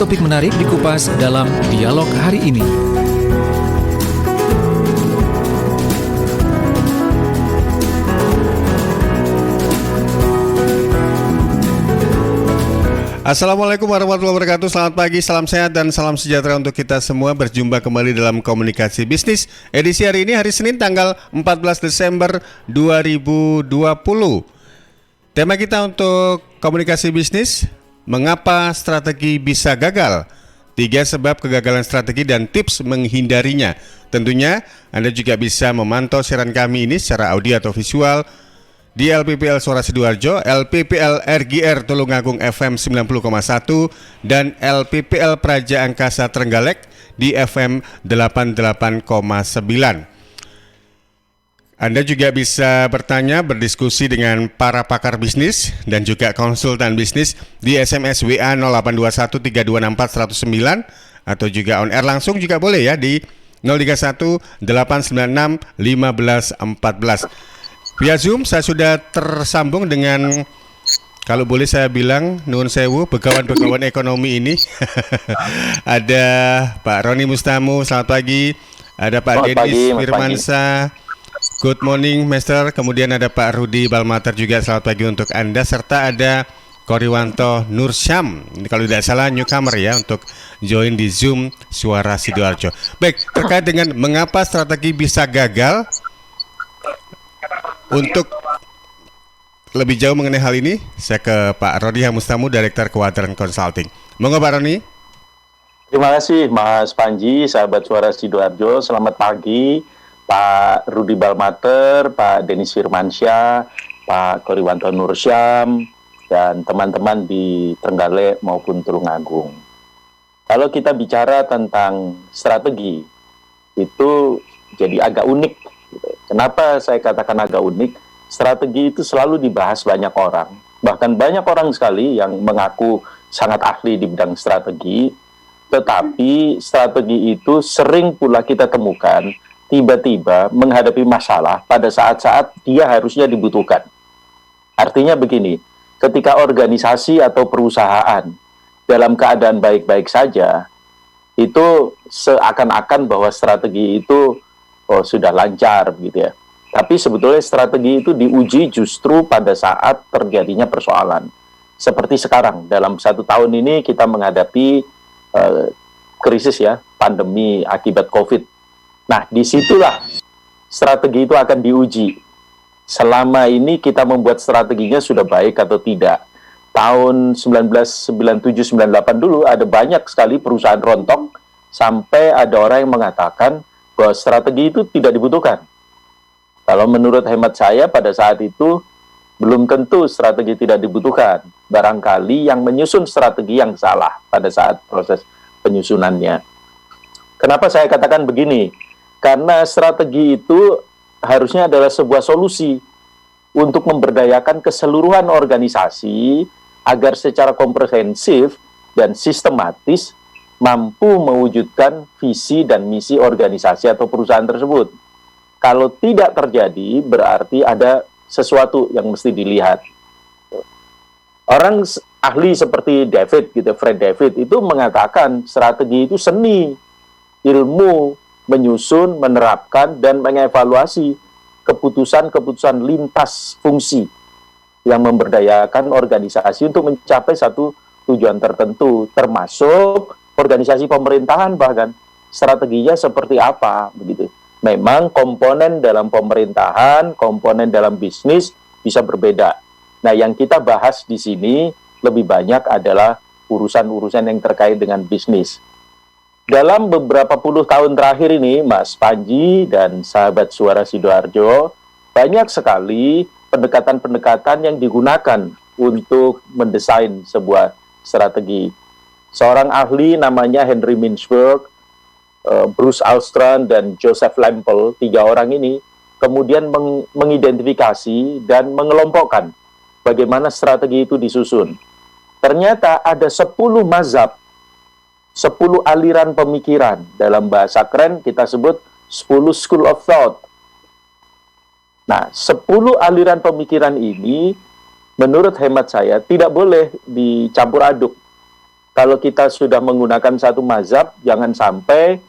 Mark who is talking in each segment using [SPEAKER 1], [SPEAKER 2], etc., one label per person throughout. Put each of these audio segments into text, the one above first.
[SPEAKER 1] topik menarik dikupas dalam dialog hari ini.
[SPEAKER 2] Assalamualaikum warahmatullahi wabarakatuh. Selamat pagi, salam sehat dan salam sejahtera untuk kita semua. Berjumpa kembali dalam Komunikasi Bisnis edisi hari ini, hari Senin tanggal 14 Desember 2020. Tema kita untuk Komunikasi Bisnis, mengapa strategi bisa gagal? 3 sebab kegagalan strategi dan tips menghindarinya. Tentunya Anda juga bisa memantau siaran kami ini secara audio atau visual di LPPL Suara Sidoarjo, LPPL RGR Tulungagung FM 90,1 dan LPPL Praja Angkasa Trenggalek di FM 88,9. Anda juga bisa bertanya, berdiskusi dengan para pakar bisnis dan juga konsultan bisnis di SMS WA 0821 3264 109 atau juga on air langsung juga boleh ya di 031 896 1514. Via Zoom saya sudah tersambung dengan, kalau boleh saya bilang, nuwun sewu, begawan-begawan ekonomi ini. Ada Pak Roni Mustamu, selamat pagi. Ada Pak Denis Firmansyah, good morning Master. Kemudian ada Pak Rudi Balmater juga, selamat pagi untuk Anda. Serta ada Koriwanto Nursyam, ini kalau tidak salah newcomer ya, untuk join di Zoom Suara Sidoarjo. Baik, terkait dengan mengapa strategi bisa gagal, untuk lebih jauh mengenai hal ini, saya ke Pak Roni Mustamu, Direktur Quadrant Consulting. Monggo Pak Roni.
[SPEAKER 3] Terima kasih Mas Panji, sahabat Suara Sidoarjo. Selamat pagi Pak Rudi Balmater, Pak Denis Firmansyah, Pak Koriwanto Nursyam, dan teman-teman di Trenggalek maupun Tulungagung. Kalau kita bicara tentang strategi, itu jadi agak unik. Kenapa saya katakan agak unik? Strategi itu selalu dibahas banyak orang. Bahkan banyak orang sekali yang mengaku sangat ahli di bidang strategi. Tetapi strategi itu sering pula kita temukan tiba-tiba menghadapi masalah pada saat-saat dia harusnya dibutuhkan. Artinya begini, ketika organisasi atau perusahaan dalam keadaan baik-baik saja, itu seakan-akan bahwa strategi itu sudah lancar gitu ya. Tapi sebetulnya strategi itu diuji justru pada saat terjadinya persoalan. Seperti sekarang, dalam 1 tahun ini kita menghadapi krisis ya, pandemi akibat COVID. Nah, disitulah strategi itu akan diuji. Selama ini kita membuat strateginya sudah baik atau tidak. Tahun 1997-98 dulu ada banyak sekali perusahaan rontok, sampai ada orang yang mengatakan bahwa strategi itu tidak dibutuhkan. Kalau menurut hemat saya pada saat itu belum tentu strategi tidak dibutuhkan. Barangkali yang menyusun strategi yang salah pada saat proses penyusunannya. Kenapa saya katakan begini? Karena strategi itu harusnya adalah sebuah solusi untuk memberdayakan keseluruhan organisasi agar secara komprehensif dan sistematis mampu mewujudkan visi dan misi organisasi atau perusahaan tersebut. Kalau tidak terjadi, berarti ada sesuatu yang mesti dilihat. Orang ahli seperti Fred David itu mengatakan strategi itu seni, ilmu, menyusun, menerapkan, dan mengevaluasi keputusan-keputusan lintas fungsi yang memberdayakan organisasi untuk mencapai satu tujuan tertentu, termasuk organisasi pemerintahan bahkan strateginya seperti apa begitu. Memang komponen dalam pemerintahan, komponen dalam bisnis bisa berbeda. Nah, yang kita bahas di sini lebih banyak adalah urusan-urusan yang terkait dengan bisnis. Dalam beberapa puluh tahun terakhir ini, Mas Panji dan sahabat Suara Sidoarjo, banyak sekali pendekatan-pendekatan yang digunakan untuk mendesain sebuah strategi. Seorang ahli namanya Henry Mintzberg, Bruce Alstrand, dan Joseph Lempel, 3 orang ini kemudian mengidentifikasi dan mengelompokkan bagaimana strategi itu disusun. Ternyata ada 10 mazhab, 10 aliran pemikiran. Dalam bahasa keren kita sebut 10 school of thought. Nah, 10 aliran pemikiran ini menurut hemat saya tidak boleh dicampur aduk. kalau kita sudah menggunakan satu mazhab, jangan sampai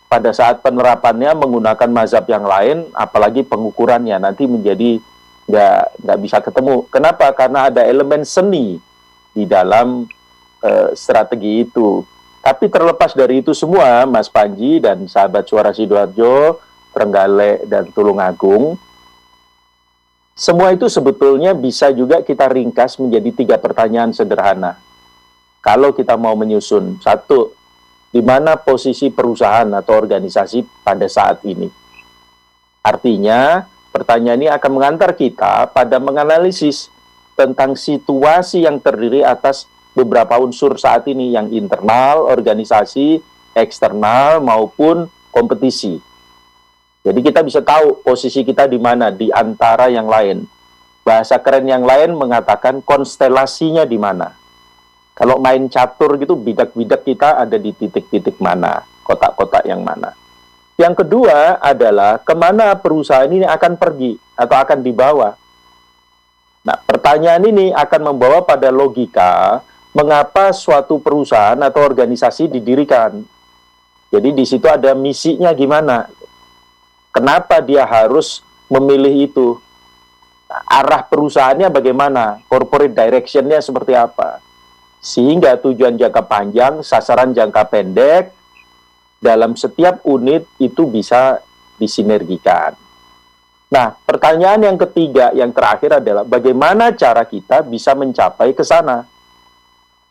[SPEAKER 3] pada saat penerapannya menggunakan mazhab yang lain, apalagi pengukurannya nanti menjadi nggak bisa ketemu. Kenapa? Karena ada elemen seni di dalam strategi itu. Tapi terlepas dari itu semua, Mas Panji dan sahabat Suara Sidoarjo, Trenggalek dan Tulungagung, semua itu sebetulnya bisa juga kita ringkas menjadi 3 pertanyaan sederhana. Kalau kita mau menyusun, 1, di mana posisi perusahaan atau organisasi pada saat ini? Artinya, pertanyaan ini akan mengantar kita pada menganalisis tentang situasi yang terdiri atas beberapa unsur saat ini, yang internal, organisasi, eksternal, maupun kompetisi. Jadi kita bisa tahu posisi kita di mana di antara yang lain. Bahasa keren yang lain mengatakan konstelasinya di mana. Kalau main catur gitu, bidak-bidak kita ada di titik-titik mana, kotak-kotak yang mana. Yang kedua adalah kemana perusahaan ini akan pergi atau akan dibawa. Nah, pertanyaan ini akan membawa pada logika mengapa suatu perusahaan atau organisasi didirikan. Jadi di situ ada misinya gimana. Kenapa dia harus memilih itu? Nah, arah perusahaannya bagaimana? Corporate direction-nya seperti apa? Sehingga tujuan jangka panjang, sasaran jangka pendek dalam setiap unit itu bisa disinergikan. Nah, pertanyaan yang ketiga, yang terakhir adalah bagaimana cara kita bisa mencapai ke sana.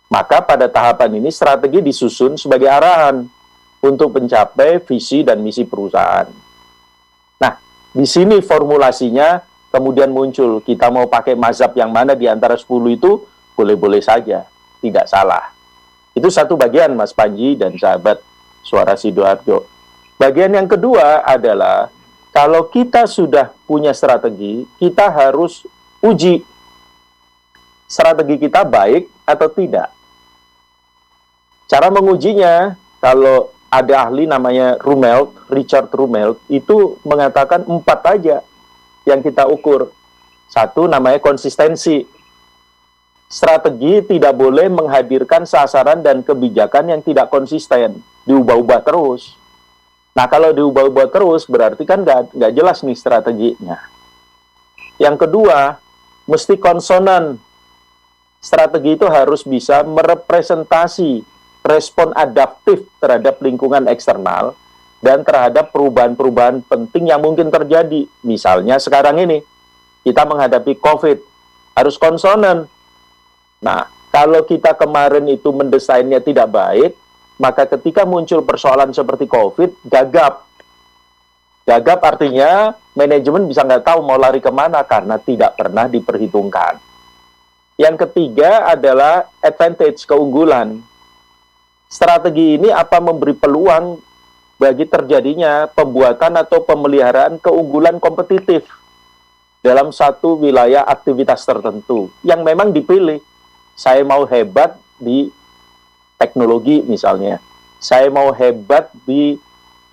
[SPEAKER 3] Maka pada tahapan ini strategi disusun sebagai arahan untuk mencapai visi dan misi perusahaan. Nah, di sini formulasinya kemudian muncul, kita mau pakai mazhab yang mana di antara 10 itu, boleh-boleh saja. Tidak salah. Itu satu bagian, Mas Panji dan sahabat Suara Sidoarjo. Bagian yang kedua adalah kalau kita sudah punya strategi, kita harus uji strategi kita baik atau tidak. Cara mengujinya, kalau ada ahli namanya Rumelt, Richard Rumelt, itu mengatakan 4 aja yang kita ukur. 1 namanya konsistensi. Strategi tidak boleh menghadirkan sasaran dan kebijakan yang tidak konsisten, diubah-ubah terus. Nah, kalau diubah-ubah terus, berarti kan nggak jelas nih strateginya. Yang kedua, mesti konsonan. Strategi itu harus bisa merepresentasi respon adaptif terhadap lingkungan eksternal dan terhadap perubahan-perubahan penting yang mungkin terjadi. Misalnya sekarang ini, kita menghadapi COVID, harus konsonan. Nah, kalau kita kemarin itu mendesainnya tidak baik, maka ketika muncul persoalan seperti COVID, gagap. Gagap artinya manajemen bisa nggak tahu mau lari kemana karena tidak pernah diperhitungkan. Yang ketiga adalah advantage, keunggulan. Strategi ini apa memberi peluang bagi terjadinya pembuatan atau pemeliharaan keunggulan kompetitif dalam satu wilayah aktivitas tertentu yang memang dipilih. Saya mau hebat di teknologi misalnya. Saya mau hebat di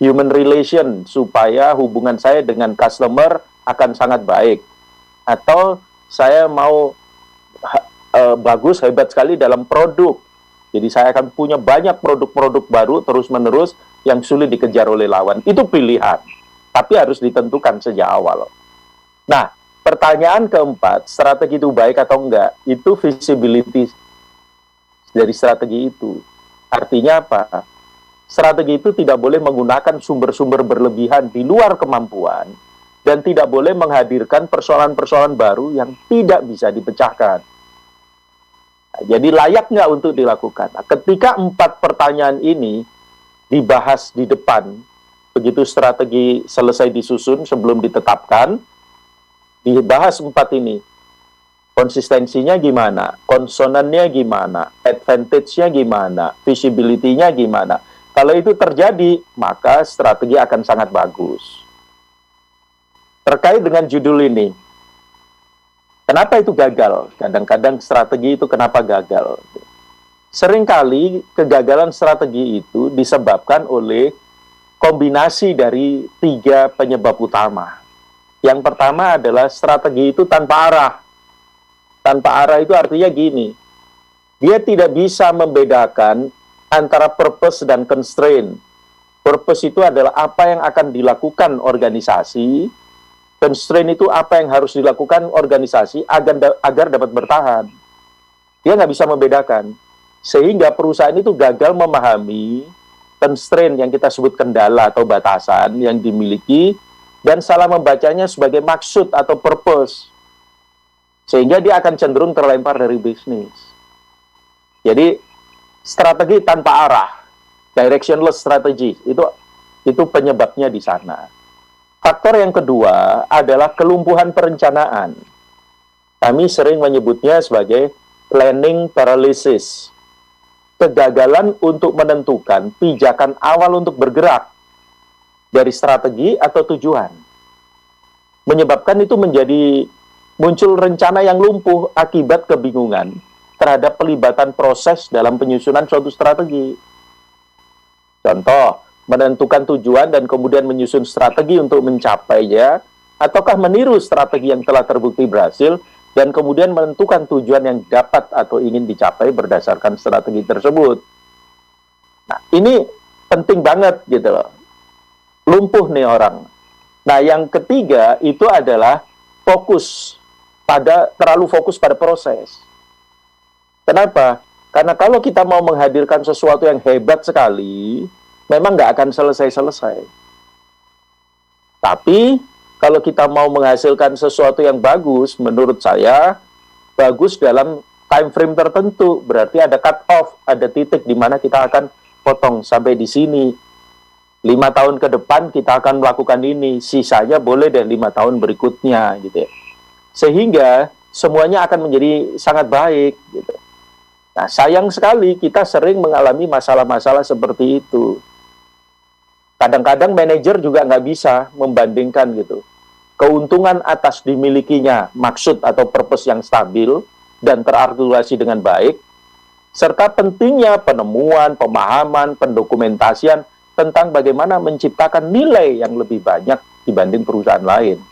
[SPEAKER 3] human relation supaya hubungan saya dengan customer akan sangat baik. Atau saya mau bagus, hebat sekali dalam produk. Jadi saya akan punya banyak produk-produk baru terus-menerus yang sulit dikejar oleh lawan. Itu pilihan. Tapi harus ditentukan sejak awal. Nah, pertanyaan keempat, strategi itu baik atau enggak? Itu visibility dari strategi itu. Artinya apa? Strategi itu tidak boleh menggunakan sumber-sumber berlebihan di luar kemampuan dan tidak boleh menghadirkan persoalan-persoalan baru yang tidak bisa dipecahkan. Nah, jadi layak nggak untuk dilakukan? Nah, ketika 4 pertanyaan ini dibahas di depan, begitu strategi selesai disusun sebelum ditetapkan, dibahas 4 ini. Konsistensinya gimana? Konsonannya gimana? Advantage-nya gimana? Visibility-nya gimana? Kalau itu terjadi, maka strategi akan sangat bagus. Terkait dengan judul ini, kenapa itu gagal? Kadang-kadang strategi itu kenapa gagal? Seringkali kegagalan strategi itu disebabkan oleh kombinasi dari 3 penyebab utama. Yang pertama adalah strategi itu tanpa arah. Tanpa arah itu artinya gini, Dia tidak bisa membedakan antara purpose dan constraint. Purpose itu adalah apa yang akan dilakukan organisasi, constraint itu apa yang harus dilakukan organisasi agar dapat bertahan. Dia nggak bisa membedakan. Sehingga perusahaan itu gagal memahami constraint yang kita sebut kendala atau batasan yang dimiliki dan salah membacanya sebagai maksud atau purpose. Sehingga dia akan cenderung terlempar dari bisnis. Jadi strategi tanpa arah, directionless strategy, itu penyebabnya di sana. Faktor yang kedua adalah kelumpuhan perencanaan. Kami sering menyebutnya sebagai planning paralysis. Kegagalan untuk menentukan pijakan awal untuk bergerak dari strategi atau tujuan. Menyebabkan itu menjadi muncul rencana yang lumpuh akibat kebingungan terhadap pelibatan proses dalam penyusunan suatu strategi. Contoh, menentukan tujuan dan kemudian menyusun strategi untuk mencapainya, ataukah meniru strategi yang telah terbukti berhasil dan kemudian menentukan tujuan yang dapat atau ingin dicapai berdasarkan strategi tersebut. Nah, ini penting banget gitu loh. Lumpuh nih orang. Nah, yang ketiga itu adalah terlalu fokus pada proses. Kenapa? Karena kalau kita mau menghadirkan sesuatu yang hebat sekali, memang nggak akan selesai-selesai. Tapi, kalau kita mau menghasilkan sesuatu yang bagus, menurut saya, bagus dalam time frame tertentu. Berarti ada cut off, ada titik di mana kita akan potong sampai di sini. 5 tahun ke depan kita akan melakukan ini, sisanya boleh deh 5 tahun berikutnya, gitu ya. Sehingga semuanya akan menjadi sangat baik, gitu. Nah, sayang sekali kita sering mengalami masalah-masalah seperti itu. Kadang-kadang manajer juga nggak bisa membandingkan gitu. Keuntungan atas dimilikinya maksud atau purpose yang stabil dan terartikulasi dengan baik, serta pentingnya penemuan, pemahaman, pendokumentasian tentang bagaimana menciptakan nilai yang lebih banyak dibanding perusahaan lain.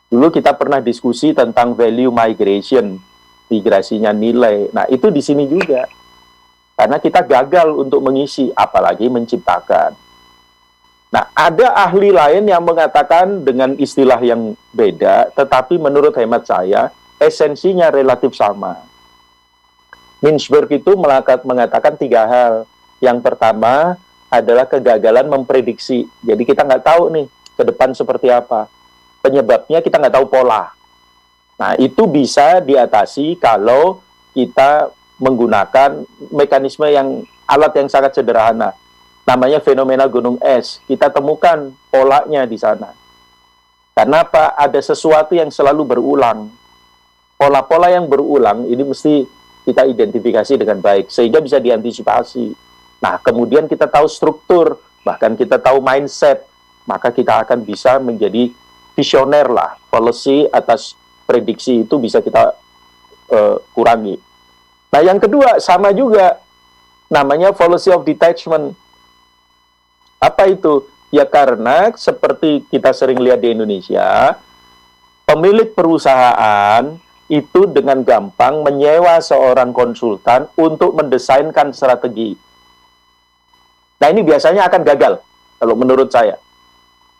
[SPEAKER 3] Dulu kita pernah diskusi tentang value migration, migrasinya nilai. Nah, itu di sini juga. Karena kita gagal untuk mengisi, apalagi menciptakan. Nah, ada ahli lain yang mengatakan dengan istilah yang beda, tetapi menurut hemat saya, esensinya relatif sama. Mintzberg itu mengatakan 3 hal. Yang pertama adalah kegagalan memprediksi. Jadi kita nggak tahu nih ke depan seperti apa. Penyebabnya kita nggak tahu pola. Nah, itu bisa diatasi kalau kita menggunakan mekanisme alat yang sangat sederhana. Namanya fenomena gunung es. Kita temukan polanya di sana. Karena apa? Ada sesuatu yang selalu berulang. Pola-pola yang berulang ini mesti kita identifikasi dengan baik, sehingga bisa diantisipasi. Nah, kemudian kita tahu struktur, bahkan kita tahu mindset, maka kita akan bisa menjadi visioner lah. Policy atas prediksi itu bisa kita kurangi. Nah, yang kedua sama juga, namanya policy of detachment. Apa itu? Ya karena seperti kita sering lihat di Indonesia, pemilik perusahaan itu dengan gampang menyewa seorang konsultan untuk mendesainkan strategi. Nah, ini biasanya akan gagal, kalau menurut saya.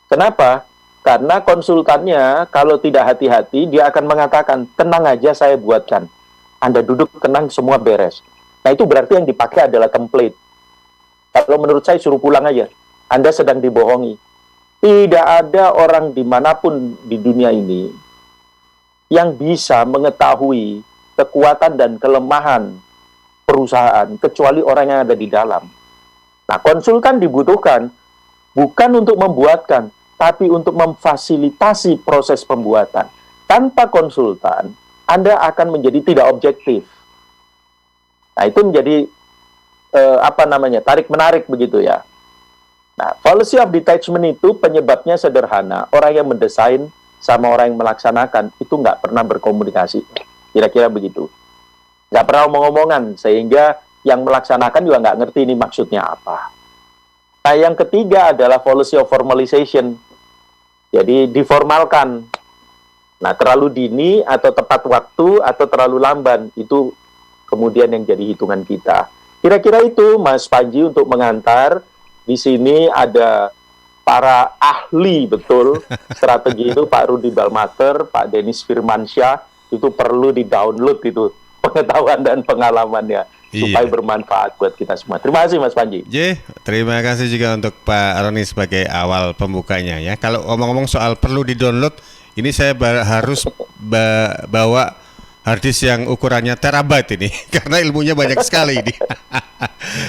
[SPEAKER 3] Kenapa? Karena konsultannya kalau tidak hati-hati, dia akan mengatakan, tenang aja saya buatkan. Anda duduk tenang, semua beres. Nah, itu berarti yang dipakai adalah template. Kalau menurut saya, suruh pulang aja. Anda sedang dibohongi. Tidak ada orang dimanapun di dunia ini yang bisa mengetahui kekuatan dan kelemahan perusahaan, kecuali orang yang ada di dalam. Nah, konsultan dibutuhkan bukan untuk membuatkan, tapi untuk memfasilitasi proses pembuatan. Tanpa konsultan, Anda akan menjadi tidak objektif. Nah, itu menjadi tarik-menarik begitu ya. Nah, policy of detachment itu penyebabnya sederhana. Orang yang mendesain sama orang yang melaksanakan itu nggak pernah berkomunikasi. Kira-kira begitu. Nggak pernah omong-omongan, sehingga yang melaksanakan juga nggak ngerti ini maksudnya apa. Nah, yang ketiga adalah policy of formalization. Jadi, diformalkan. Nah, terlalu dini atau tepat waktu atau terlalu lamban, itu kemudian yang jadi hitungan kita. Kira-kira itu Mas Panji untuk mengantar. Di sini ada para ahli betul strategi itu, Pak Rudi Balmater, Pak Denis Firmansyah, itu perlu di-download itu pengetahuan dan pengalamannya supaya bermanfaat buat kita semua. Terima kasih Mas Panji.
[SPEAKER 2] Terima kasih juga untuk Pak Roni sebagai awal pembukanya ya. Kalau ngomong-ngomong soal perlu di-download, ini saya harus bawa harddisk yang ukurannya terabyte ini karena ilmunya banyak sekali ini.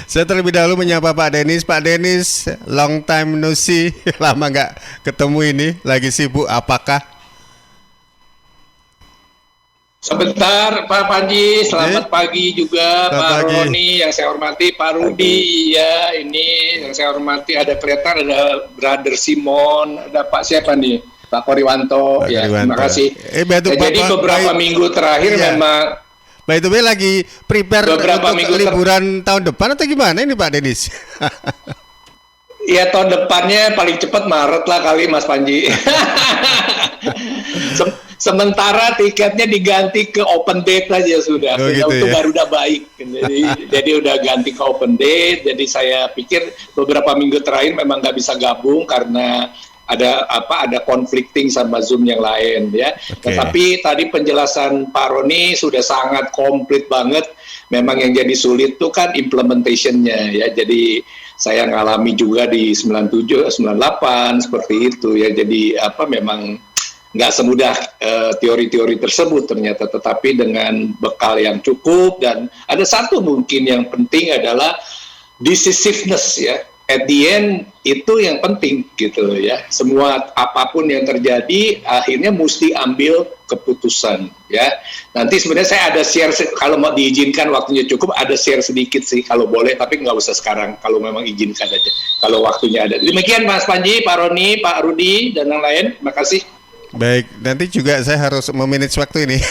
[SPEAKER 2] Saya terlebih dahulu menyapa Pak Denis. Pak Denis, long time no see, lama nggak ketemu ini, lagi sibuk apakah?
[SPEAKER 4] Sebentar Pak Panji, selamat pagi juga Pak Roni yang saya hormati, Pak Rudi ya, ini yang saya hormati, ada kelihatan ada Brother Simon, ada Pak siapa nih? Pak Koriwanto, ya terima kasih. Jadi beberapa minggu terakhir memang
[SPEAKER 2] By the way lagi prepare
[SPEAKER 4] beberapa
[SPEAKER 2] untuk liburan tahun depan atau gimana ini Pak Denis?
[SPEAKER 4] Ya tahun depannya paling cepat Maret lah kali Mas Panji. Sementara tiketnya diganti ke open date aja sudah.
[SPEAKER 2] Gitu
[SPEAKER 4] untuk
[SPEAKER 2] ya?
[SPEAKER 4] Garuda Baik. Jadi udah ganti ke open date. Jadi saya pikir beberapa minggu terakhir memang nggak bisa gabung karena ada conflicting sama Zoom yang lain ya. Tetapi tadi penjelasan Pak Roni sudah sangat komplit banget. Memang yang jadi sulit tuh kan implementation-nya ya. Jadi saya ngalami juga di 97, 98 seperti itu ya. Jadi memang nggak semudah teori-teori tersebut ternyata. Tetapi dengan bekal yang cukup, dan ada satu mungkin yang penting adalah decisiveness ya. At the end itu yang penting gitu ya. Semua apapun yang terjadi akhirnya mesti ambil keputusan ya. Nanti sebenarnya saya ada share, kalau mau diizinkan waktunya cukup, ada share sedikit sih kalau boleh, tapi nggak usah sekarang kalau memang izinkan aja kalau waktunya ada. Demikian Mas Panji, Pak Roni, Pak Rudi dan yang lain. Terima kasih.
[SPEAKER 2] Baik, nanti juga saya harus memanage waktu ini.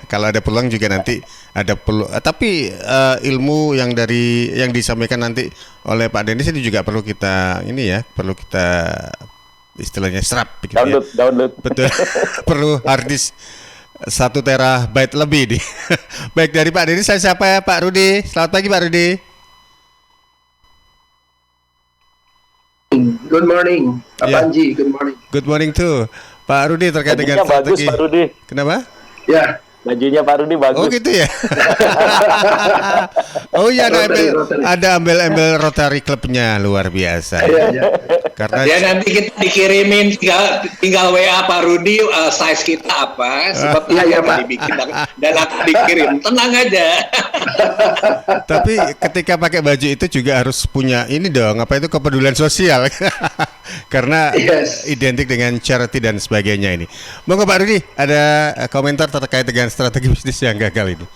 [SPEAKER 2] Kalau ada peluang juga nanti ada peluang. Tapi ilmu yang disampaikan nanti oleh Pak Denis ini juga perlu kita perlu kita istilahnya serap. Gitu
[SPEAKER 3] Download.
[SPEAKER 2] Betul. Perlu harddisk 1 terabyte lebih nih. Baik, dari Pak Denis saya sapa Pak Rudi. Selamat pagi Pak Rudi.
[SPEAKER 5] Good morning, Pak Panji. Good morning.
[SPEAKER 2] Good morning too. Pak Rudi terkait dengan strategi.
[SPEAKER 3] Bagus Pak Rudi.
[SPEAKER 2] Kenapa?
[SPEAKER 5] Ya.
[SPEAKER 3] Bajunya Pak Rudi bagus.
[SPEAKER 2] Oh gitu ya. Oh iya, ada ambil Rotary Clubnya, luar biasa.
[SPEAKER 5] Iya.
[SPEAKER 2] Karena
[SPEAKER 4] ya nanti kita dikirimin tinggal WA Pak Rudi size kita apa, sebab akan dibikin dan akan dikirim. Tenang aja.
[SPEAKER 2] Tapi ketika pakai baju itu juga harus punya ini dong, apa itu kepedulian sosial. Karena identik dengan charity dan sebagainya ini. Monggo Pak Rudi, ada komentar terkait dengan strategi bisnis yang gagal ini.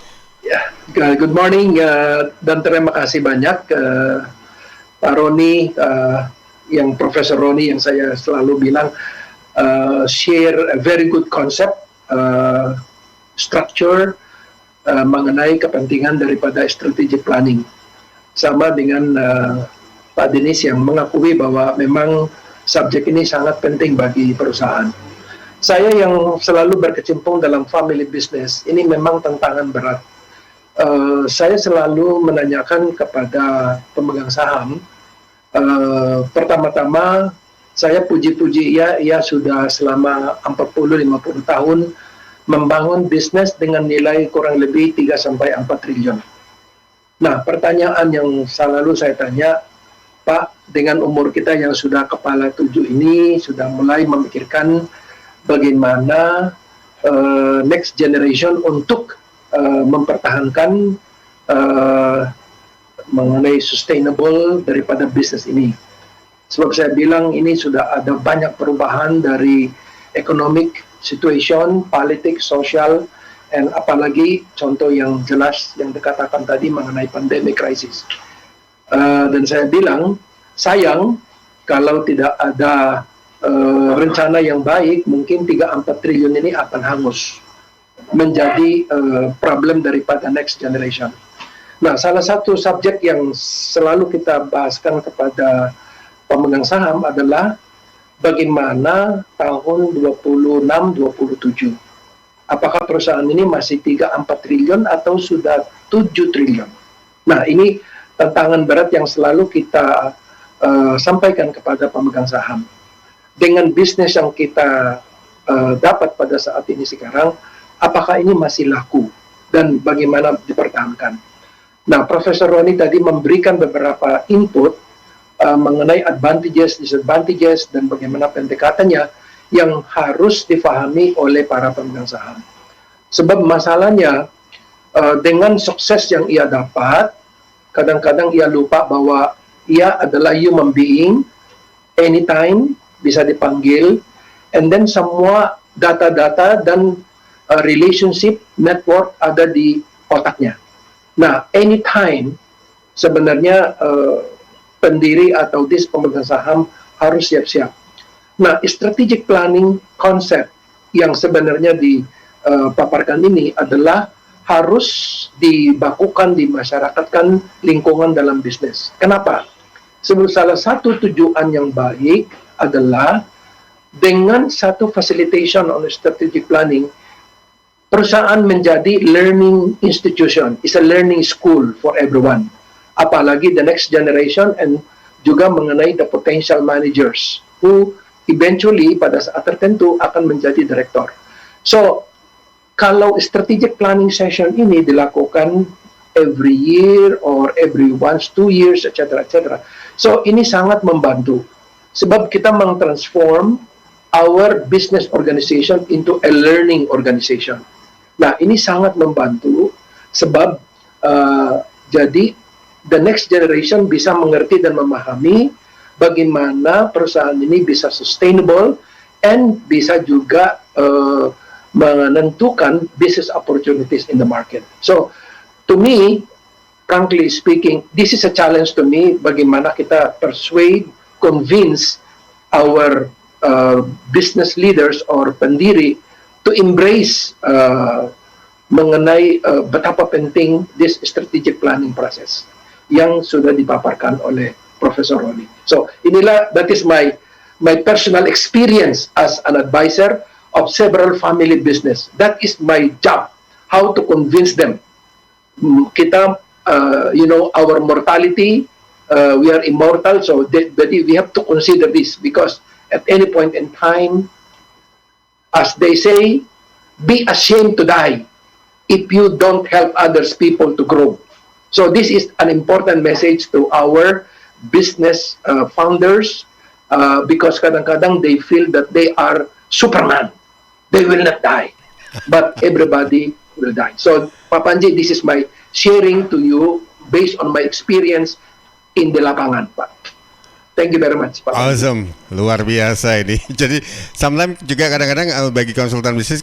[SPEAKER 5] Ya, good morning dan terima kasih banyak Pak Roni, yang Profesor Roni yang saya selalu bilang share a very good concept, structure mengenai kepentingan daripada strategic planning. Sama dengan Pak Denis yang mengakui bahwa memang subjek ini sangat penting bagi perusahaan. Saya yang selalu berkecimpung dalam family business, ini memang tantangan berat. Saya selalu menanyakan kepada pemegang saham, pertama-tama saya puji-puji ia sudah selama 40-50 tahun membangun bisnis dengan nilai kurang lebih 3-4 triliun. Nah, pertanyaan yang selalu saya tanya, Pak, dengan umur kita yang sudah kepala 7 ini, sudah mulai memikirkan bagaimana next generation untuk mempertahankan mengenai sustainable daripada bisnis ini. Sebab saya bilang ini sudah ada banyak perubahan dari economic situation, politik, sosial, dan apalagi contoh yang jelas yang dikatakan tadi mengenai pandemic crisis. Dan saya bilang, sayang kalau tidak ada rencana yang baik, mungkin 3-4 triliun ini akan hangus, menjadi problem daripada next generation. Nah, salah satu subjek yang selalu kita bahaskan kepada pemegang saham adalah bagaimana tahun 26-27 apakah perusahaan ini masih 3-4 triliun atau sudah 7 triliun. Nah, ini tantangan berat yang selalu kita sampaikan kepada pemegang saham. Dengan bisnis yang kita dapat pada saat ini sekarang, apakah ini masih laku dan bagaimana dipertahankan. Nah, Profesor Roni tadi memberikan beberapa input mengenai advantages, disadvantages, dan bagaimana pendekatannya yang harus difahami oleh para pemegang saham. Sebab masalahnya, dengan sukses yang ia dapat, kadang-kadang ia lupa bahwa ia adalah human being, anytime, bisa dipanggil, and then semua data-data dan relationship network ada di otaknya. Nah, anytime sebenarnya pendiri atau pemegang saham harus siap-siap. Nah, strategic planning konsep yang sebenarnya dipaparkan ini adalah harus dibakukan, dimasyarakatkan lingkungan dalam bisnis. Kenapa? Sebab salah satu tujuan yang baik adalah dengan satu facilitation on strategic planning, perusahaan menjadi learning institution, is a learning school for everyone. Apalagi the next generation and juga mengenai the potential managers who eventually pada saat tertentu akan menjadi direktur. So, kalau strategic planning session ini dilakukan every year or every 1-2 years, etc., etc. So, ini sangat membantu. Sebab kita meng-transform our business organization into a learning organization. Nah, ini sangat membantu sebab jadi the next generation bisa mengerti dan memahami bagaimana perusahaan ini bisa sustainable and bisa juga menentukan business opportunities in the market. So, to me, frankly speaking, this is a challenge to me bagaimana kita persuade, convince our business leaders or pendiri to embrace mengenai betapa penting this strategic planning process yang sudah dipaparkan oleh Profesor Roni. So, that is my personal experience as an advisor of several family business. That is my job, how to convince them. Kita, our mortality, we are immortal, so we have to consider this because at any point in time, as they say, be ashamed to die if you don't help others people to grow. So this is an important message to our business founders because kadang-kadang they feel that they are Superman. They will not die, but everybody will die. So, Papanji, this is my sharing to you based on my experience in the lapangan, Pak. Thank you very much, Pak.
[SPEAKER 2] Awesome, luar biasa ini. Jadi, sometimes juga kadang-kadang bagi konsultan bisnis,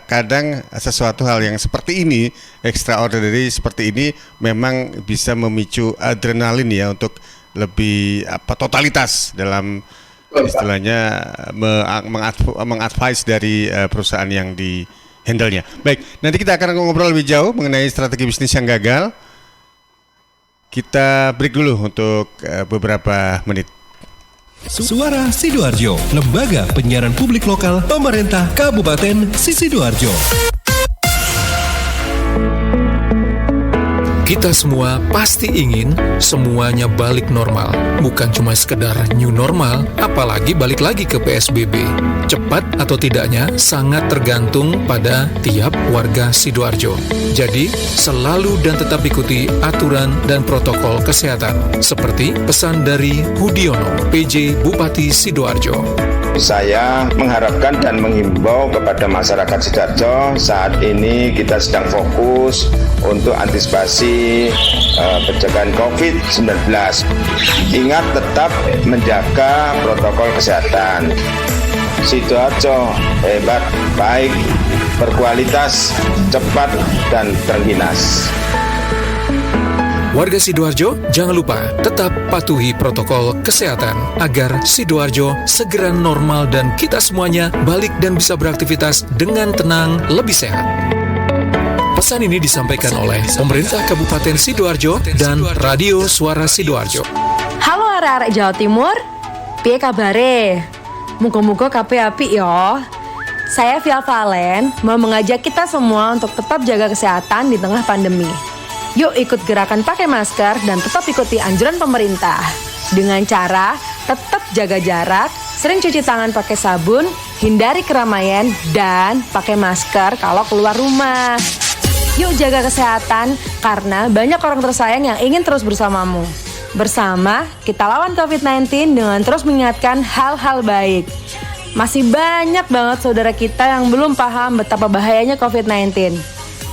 [SPEAKER 2] kadang sesuatu hal yang seperti ini, extraordinary seperti ini, memang bisa memicu adrenalin ya untuk lebih totalitas dalam istilahnya mengadvise dari perusahaan yang di-handle-nya. Baik, nanti kita akan ngobrol lebih jauh mengenai strategi bisnis yang gagal. Kita break dulu untuk beberapa menit.
[SPEAKER 6] Suara Sidoarjo, Lembaga Penyiaran Publik Lokal Pemerintah Kabupaten Sidoarjo.
[SPEAKER 1] Kita semua pasti ingin semuanya balik normal. Bukan cuma sekedar new normal, apalagi balik lagi ke PSBB. Cepat atau tidaknya sangat tergantung pada tiap warga Sidoarjo. Jadi, selalu dan tetap ikuti aturan dan protokol kesehatan. Seperti pesan dari Hudiono, PJ Bupati Sidoarjo.
[SPEAKER 7] Saya mengharapkan dan menghimbau kepada masyarakat Sidoarjo, saat ini kita sedang fokus untuk antisipasi pencegahan COVID-19. Ingat tetap menjaga protokol kesehatan. Sidoarjo hebat, baik, berkualitas, cepat, dan terginas.
[SPEAKER 1] Warga Sidoarjo, jangan lupa tetap patuhi protokol kesehatan agar Sidoarjo segera normal dan kita semuanya balik dan bisa beraktivitas dengan tenang, lebih sehat. Pesan ini disampaikan oleh Pemerintah Kabupaten Sidoarjo dan Radio Suara Sidoarjo.
[SPEAKER 8] Halo arek-arek Jawa Timur, piye kabare? Muga-muga kabeh apik ya. Saya Via Valen mau mengajak kita semua untuk tetap jaga kesehatan di tengah pandemi. Yuk ikut gerakan pakai masker dan tetap ikuti anjuran pemerintah. Dengan cara tetap jaga jarak, sering cuci tangan pakai sabun, hindari keramaian, dan pakai masker kalau keluar rumah. Yuk jaga kesehatan karena banyak orang tersayang yang ingin terus bersamamu. Bersama, kita lawan COVID-19 dengan terus mengingatkan hal-hal baik. Masih banyak banget saudara kita yang belum paham betapa bahayanya COVID-19.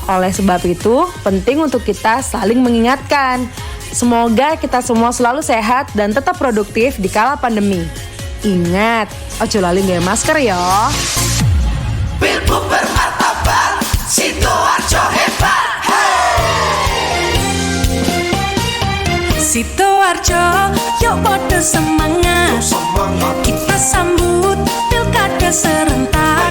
[SPEAKER 8] Oleh sebab itu, penting untuk kita saling mengingatkan. Semoga kita semua selalu sehat dan tetap produktif di kala pandemi. Ingat, ojo lali nggawe masker ya.
[SPEAKER 9] Pilbuk bermartabat, Sidoarjo hebat. Sidoarjo, yuk podo semangat. Kita sambut pilkada serentak.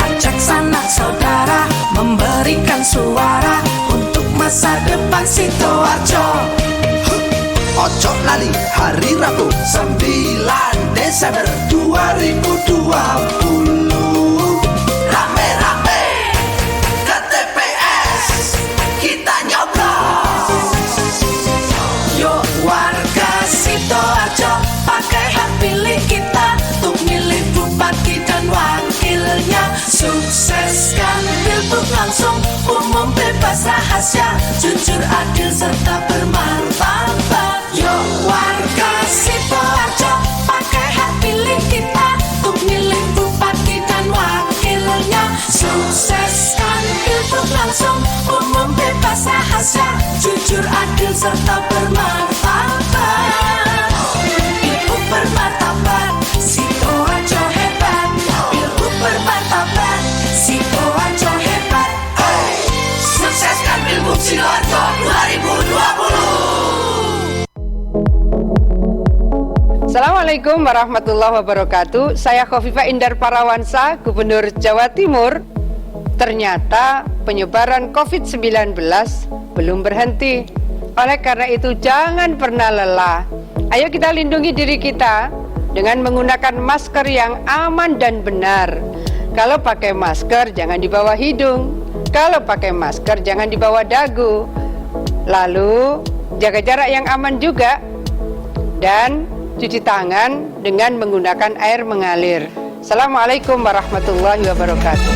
[SPEAKER 9] Ajak sanak saudara memberikan suara untuk masa depan Sidoarjo. Ojo lali hari Rabu 9 Desember 2020. Rame-rame ke TPS kita nyoblos. Yuk warga Sidoarjo pakai hak pilih kita untuk milih bupati dan wakilnya. Sukseskan pilbuk langsung, umum bebas rahasia, jujur adil serta bermartabat. Yuk warga Sidoarjo pakai hak pilih kita untuk milih bupati dan wakilnya. Sukseskan pilbuk langsung, umum bebas rahasia, jujur adil serta bermartabat. Pilbuk bermartabat, Sidoarjo hebat. Pilbuk bermartabat, Sidoarjo hebat. Sukseskan pilbuk Sidoarjo 2020.
[SPEAKER 10] Assalamualaikum warahmatullahi wabarakatuh. Saya Khofifah Indar Parawansa, Gubernur Jawa Timur. Ternyata penyebaran COVID-19 belum berhenti. Oleh karena itu jangan pernah lelah. Ayo kita lindungi diri kita dengan menggunakan masker yang aman dan benar. Kalau pakai masker jangan di bawah hidung. Kalau pakai masker jangan di bawah dagu. Lalu jaga jarak yang aman juga. Dan cuci tangan dengan menggunakan air mengalir. Assalamualaikum warahmatullahi wabarakatuh.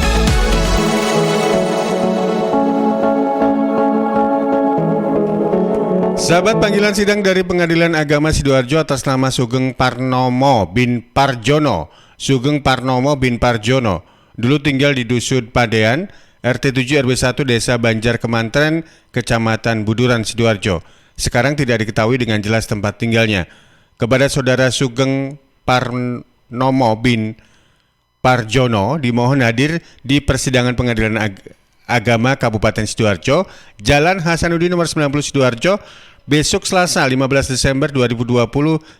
[SPEAKER 2] Sahabat, panggilan sidang dari Pengadilan Agama Sidoarjo atas nama Sugeng Parnomo bin Parjono. Sugeng Parnomo bin Parjono dulu tinggal di Dusun Padean, RT 7 RW 1 Desa Banjar Kemantren, Kecamatan Buduran, Sidoarjo. Sekarang tidak diketahui dengan jelas tempat tinggalnya. Kepada saudara Sugeng Parnomo bin Parjono dimohon hadir di persidangan Pengadilan Agama Kabupaten Sidoarjo, Jalan Hasanuddin nomor 90 Sidoarjo, besok Selasa 15 Desember 2020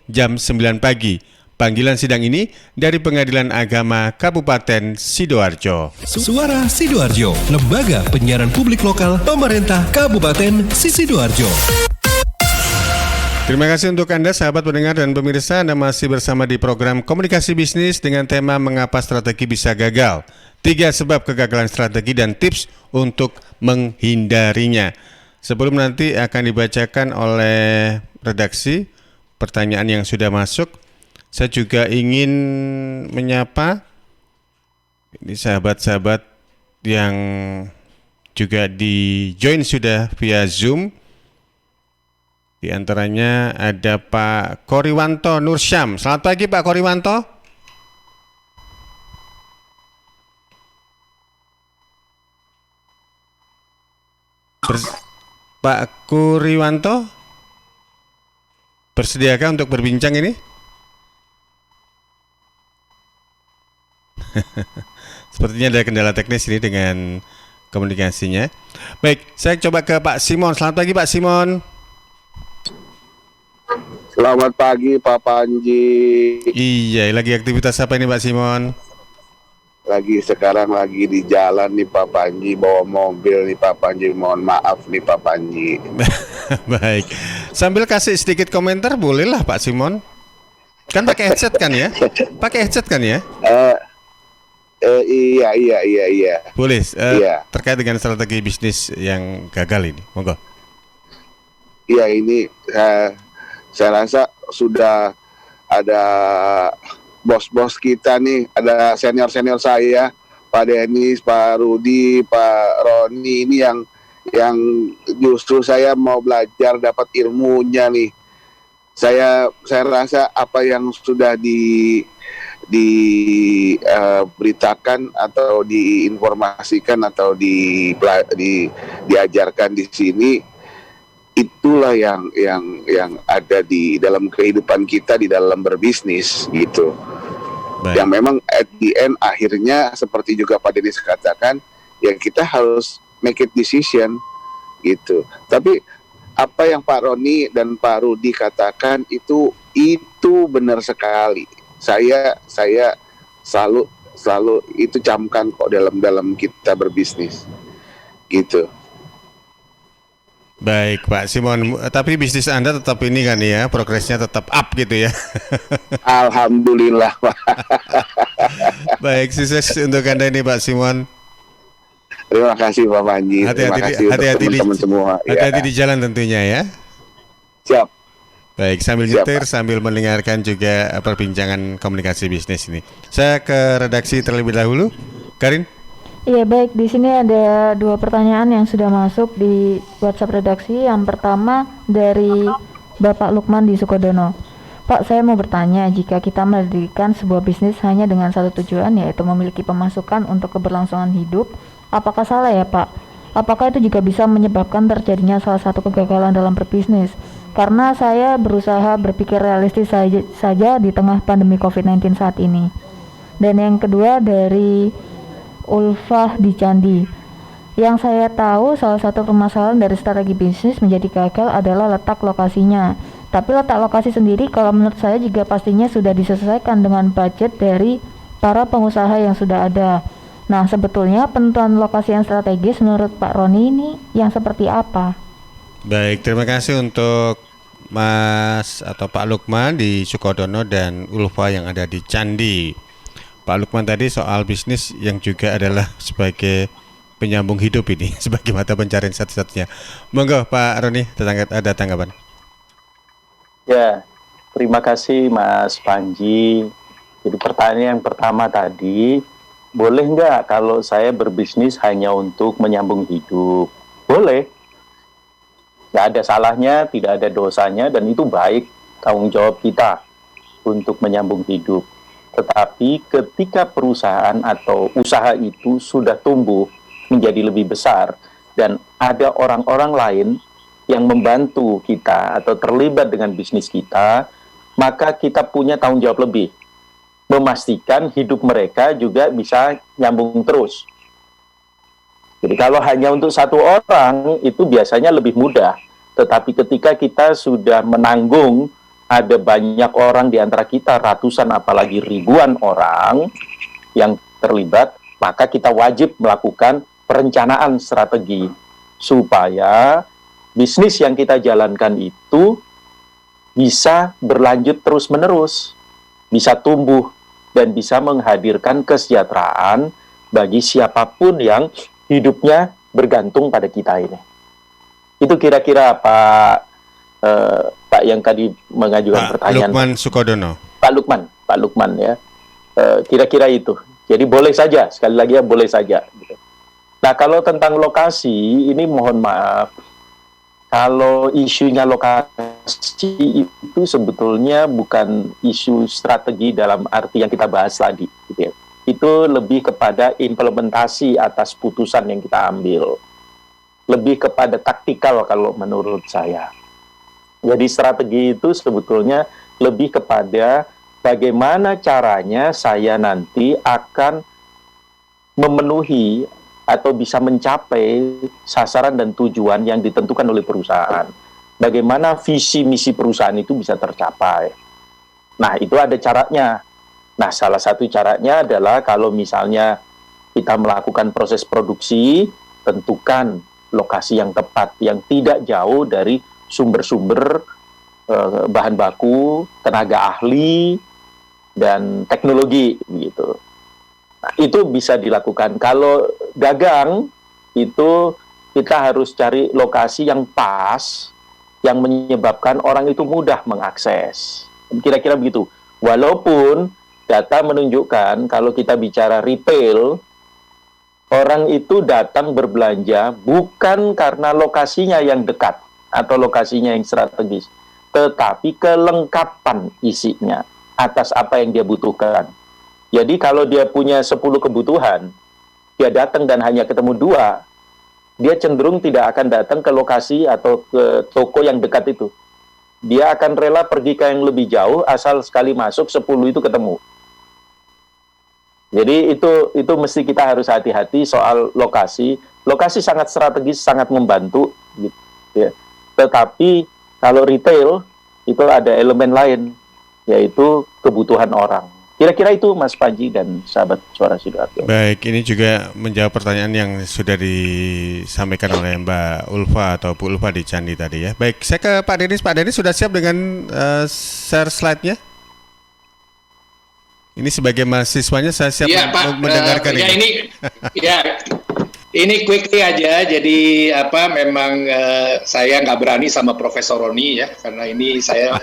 [SPEAKER 2] jam 9 pagi. Panggilan sidang ini dari Pengadilan Agama Kabupaten Sidoarjo.
[SPEAKER 6] Suara Sidoarjo, lembaga penyiaran publik lokal pemerintah Kabupaten Sidoarjo.
[SPEAKER 2] Terima kasih untuk Anda sahabat pendengar dan pemirsa. Anda masih bersama di program Komunikasi Bisnis dengan tema Mengapa Strategi Bisa Gagal. 3 sebab kegagalan strategi dan tips untuk menghindarinya. Sebelum nanti akan dibacakan oleh redaksi pertanyaan yang sudah masuk, saya juga ingin menyapa ini sahabat-sahabat yang juga di join sudah via Zoom. Di antaranya ada Pak Koriwanto Nursyam. Selamat pagi Pak Koriwanto. Pak Koriwanto, bersediakah untuk berbincang ini? Sepertinya ada kendala teknis ini dengan komunikasinya. Baik, saya coba ke Pak Simon. Selamat pagi Pak Simon.
[SPEAKER 11] Selamat pagi Pak Panji.
[SPEAKER 2] Iya, lagi aktivitas apa ini Pak Simon?
[SPEAKER 11] Sekarang lagi di jalan nih Pak Panji, bawa mobil nih Pak Panji. Mohon maaf nih Pak Panji.
[SPEAKER 2] Baik, sambil kasih sedikit komentar bolehlah Pak Simon. Kan pakai headset kan ya? Pakai headset kan ya?
[SPEAKER 11] Iya.
[SPEAKER 2] Boleh.
[SPEAKER 11] Iya.
[SPEAKER 2] Terkait dengan strategi bisnis yang gagal ini, monggo.
[SPEAKER 11] Iya, ini saya rasa sudah ada bos-bos kita nih, ada senior-senior saya, Pak Denis, Pak Rudi, Pak Roni ini yang justru saya mau belajar dapat ilmunya nih. Saya rasa apa yang sudah diberitakan atau diinformasikan atau diajarkan di sini, itulah yang ada di dalam kehidupan kita di dalam berbisnis gitu.
[SPEAKER 2] Baik.
[SPEAKER 11] Yang memang at the end akhirnya seperti juga Pak Denis katakan, ya kita harus make it decision gitu. Tapi apa yang Pak Roni dan Pak Rudi katakan itu benar sekali. Saya selalu itu camkan kok dalam kita berbisnis gitu.
[SPEAKER 2] Baik Pak Simon, tapi bisnis Anda tetap ini kan ya, progresnya tetap up gitu ya.
[SPEAKER 11] Alhamdulillah Pak.
[SPEAKER 2] Baik, sukses untuk Anda ini Pak Simon.
[SPEAKER 11] Terima kasih Pak Panji.
[SPEAKER 2] Hati-hati
[SPEAKER 11] teman-teman semua.
[SPEAKER 2] Hati-hati di jalan tentunya ya.
[SPEAKER 11] Siap.
[SPEAKER 2] Baik, sambil
[SPEAKER 11] Siap,
[SPEAKER 2] nyetir,
[SPEAKER 11] Pak.
[SPEAKER 2] sambil mendengarkan juga perbincangan komunikasi bisnis ini. Saya ke redaksi terlebih dahulu. Karin?
[SPEAKER 12] Iya baik, di sini ada 2 pertanyaan yang sudah masuk di WhatsApp redaksi. Yang pertama dari Bapak Lukman di Sukodono. Pak, saya mau bertanya, jika kita mendirikan sebuah bisnis hanya dengan satu tujuan, yaitu memiliki pemasukan untuk keberlangsungan hidup, apakah salah ya Pak? Apakah itu juga bisa menyebabkan terjadinya salah satu kegagalan dalam berbisnis? Karena saya berusaha berpikir realistis saja di tengah pandemi COVID-19 saat ini. Dan yang kedua dari Ulfah di Candi. Yang saya tahu salah satu permasalahan dari strategi bisnis menjadi gagal adalah letak lokasinya. Tapi letak lokasi sendiri kalau menurut saya juga pastinya sudah disesuaikan dengan budget dari para pengusaha yang sudah ada. Nah, sebetulnya penentuan lokasi yang strategis menurut Pak Roni ini yang seperti apa?
[SPEAKER 2] Baik, terima kasih untuk Mas atau Pak Lukman di Sukodono dan Ulfa yang ada di Candi. Pak Lukman tadi soal bisnis yang juga adalah sebagai penyambung hidup ini, sebagai mata pencarian satu-satunya. Monggo Pak Roni, ada tanggapan?
[SPEAKER 3] Ya, terima kasih Mas Panji. Jadi pertanyaan yang pertama tadi, boleh nggak kalau saya berbisnis hanya untuk menyambung hidup? Boleh. Nggak ada salahnya, tidak ada dosanya, dan itu baik tanggung jawab kita untuk menyambung hidup. Tetapi ketika perusahaan atau usaha itu sudah tumbuh menjadi lebih besar dan ada orang-orang lain yang membantu kita atau terlibat dengan bisnis kita, maka kita punya tanggung jawab lebih. Memastikan hidup mereka juga bisa nyambung terus. Jadi kalau hanya untuk satu orang itu biasanya lebih mudah. Tetapi ketika kita sudah menanggung ada banyak orang di antara kita, ratusan apalagi ribuan orang yang terlibat, maka kita wajib melakukan perencanaan strategi supaya bisnis yang kita jalankan itu bisa berlanjut terus-menerus, bisa tumbuh dan bisa menghadirkan kesejahteraan bagi siapapun yang hidupnya bergantung pada kita ini. Itu kira-kira Pak yang tadi mengajukan pertanyaan.
[SPEAKER 2] Lukman Sukodono.
[SPEAKER 3] Pak Lukman ya. Kira-kira itu. Jadi boleh saja, sekali lagi ya boleh saja. Nah kalau tentang lokasi, ini mohon maaf. Kalau isunya lokasi itu sebetulnya bukan isu strategi dalam arti yang kita bahas tadi. Gitu ya. Itu lebih kepada implementasi atas putusan yang kita ambil. Lebih kepada taktikal kalau menurut saya. Jadi strategi itu sebetulnya lebih kepada bagaimana caranya saya nanti akan memenuhi atau bisa mencapai sasaran dan tujuan yang ditentukan oleh perusahaan. Bagaimana visi misi perusahaan itu bisa tercapai. Nah, itu ada caranya. Nah, salah satu caranya adalah kalau misalnya kita melakukan proses produksi, tentukan lokasi yang tepat, yang tidak jauh dari sumber-sumber bahan baku, tenaga ahli, dan teknologi gitu. Nah, itu bisa dilakukan. Kalau dagang itu kita harus cari lokasi yang pas, yang menyebabkan orang itu mudah mengakses. Kira-kira begitu. Walaupun data menunjukkan kalau kita bicara retail, orang itu datang berbelanja bukan karena lokasinya yang dekat atau lokasinya yang strategis, tetapi kelengkapan isinya atas apa yang dia butuhkan. Jadi kalau dia punya 10 kebutuhan, dia datang dan hanya ketemu 2, dia cenderung tidak akan datang ke lokasi atau ke toko yang dekat itu. Dia akan rela pergi ke yang lebih jauh asal sekali masuk 10 itu ketemu. Jadi itu mesti kita harus hati-hati soal lokasi. Lokasi sangat strategis, sangat membantu gitu ya. Tetapi kalau retail itu ada elemen lain, yaitu kebutuhan orang. Kira-kira itu Mas Panji dan sahabat Suara Sidoarjo.
[SPEAKER 2] Baik, ini juga menjawab pertanyaan yang sudah disampaikan oleh Mbak Ulfa atau Bu Ulfa di Candi tadi ya. Baik, saya ke Pak Denis. Pak Denis sudah siap dengan share slide-nya? Ini sebagai mahasiswanya saya siap mendengarkan ini. Ini quickly aja. Jadi memang saya nggak berani sama Profesor Roni ya, karena ini saya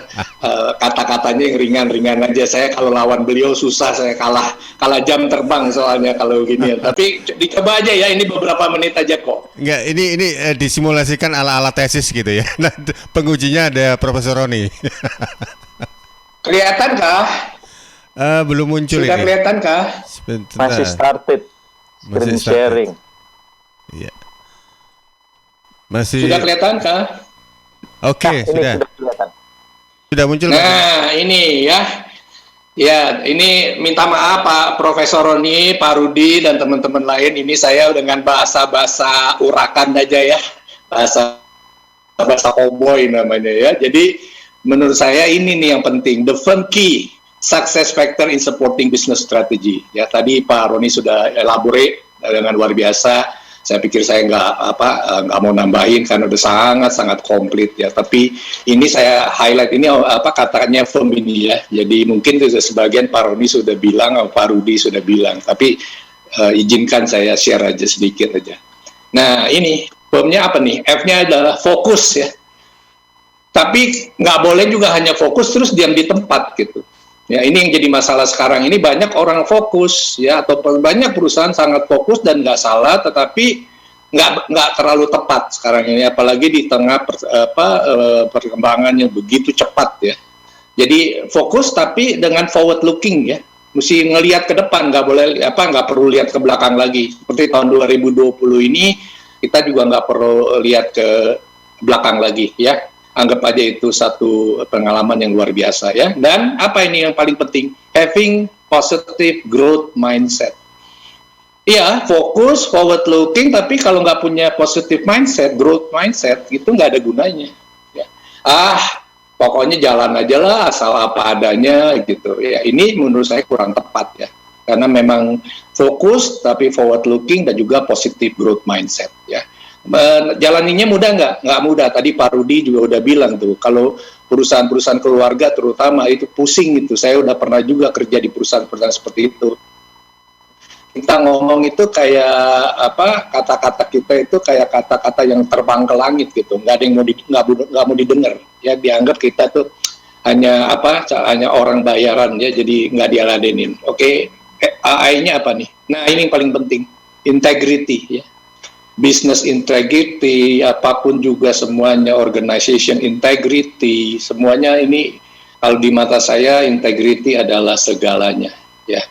[SPEAKER 2] kata-katanya yang ringan-ringan aja. Saya kalau lawan beliau susah, saya kalah jam terbang soalnya kalau gini. Tapi dicoba aja ya, ini beberapa menit aja kok. Enggak, ini disimulasikan ala-ala tesis gitu ya. Nah, pengujinya ada Profesor Roni.
[SPEAKER 4] Kelihatan kah?
[SPEAKER 2] Belum muncul
[SPEAKER 4] sudah
[SPEAKER 2] ini.
[SPEAKER 4] Kelihatan kah?
[SPEAKER 3] Masih started. Screen sharing.
[SPEAKER 2] Iya. Masih.
[SPEAKER 4] Sudah kelihatan kah?
[SPEAKER 2] Oke, sudah. Sudah muncul.
[SPEAKER 4] Nah, ini ya. Ya, ini minta maaf Pak Profesor Roni, Pak Rudi dan teman-teman lain. Ini saya dengan bahasa urakan aja ya. Bahasa cowboy namanya ya. Jadi menurut saya ini nih yang penting, the fun key success factor in supporting business strategy. Ya, tadi Pak Roni sudah elaborate dengan luar biasa. Saya pikir saya nggak mau nambahin karena udah sangat komplit ya. Tapi ini saya highlight ini katanya firm ini ya. Jadi mungkin sebagian Pak Roni sudah bilang, Pak Rudi sudah bilang. Tapi izinkan saya share aja sedikit aja. Nah ini firmnya apa nih? F-nya adalah fokus ya. Tapi nggak boleh juga hanya fokus terus diam di tempat gitu. Ya, ini yang jadi masalah sekarang ini, banyak orang fokus ya, atau banyak perusahaan sangat fokus dan nggak salah, tetapi nggak terlalu tepat sekarang ini, apalagi di tengah perkembangan yang begitu cepat ya. Jadi fokus tapi dengan forward looking ya, mesti ngelihat ke depan, nggak perlu lihat ke belakang lagi. Seperti tahun 2020 ini kita juga nggak perlu lihat ke belakang lagi ya. Anggap aja itu satu pengalaman yang luar biasa ya. Dan apa ini yang paling penting? Having positive growth mindset. Iya, fokus, forward looking, tapi kalau nggak punya positive mindset, growth mindset, itu nggak ada gunanya. Ya. Pokoknya jalan aja lah, asal apa adanya gitu. Ya, ini menurut saya kurang tepat ya. Karena memang fokus, tapi forward looking dan juga positive growth mindset ya. Jalaninya mudah nggak mudah. Tadi Pak Rudi juga udah bilang tuh, kalau perusahaan-perusahaan keluarga terutama itu pusing itu. Saya udah pernah juga kerja di perusahaan-perusahaan seperti itu. Kita ngomong itu kayak kata-kata kita itu kayak kata-kata yang terbang ke langit gitu. Nggak ada yang mau didengar. Ya dianggap kita tuh hanya orang bayaran ya, jadi nggak diladenin. Oke, AI-nya apa nih? Nah ini yang paling penting, integrity ya. Business integrity, apapun juga semuanya, organization integrity, semuanya ini kalau di mata saya integrity adalah segalanya ya.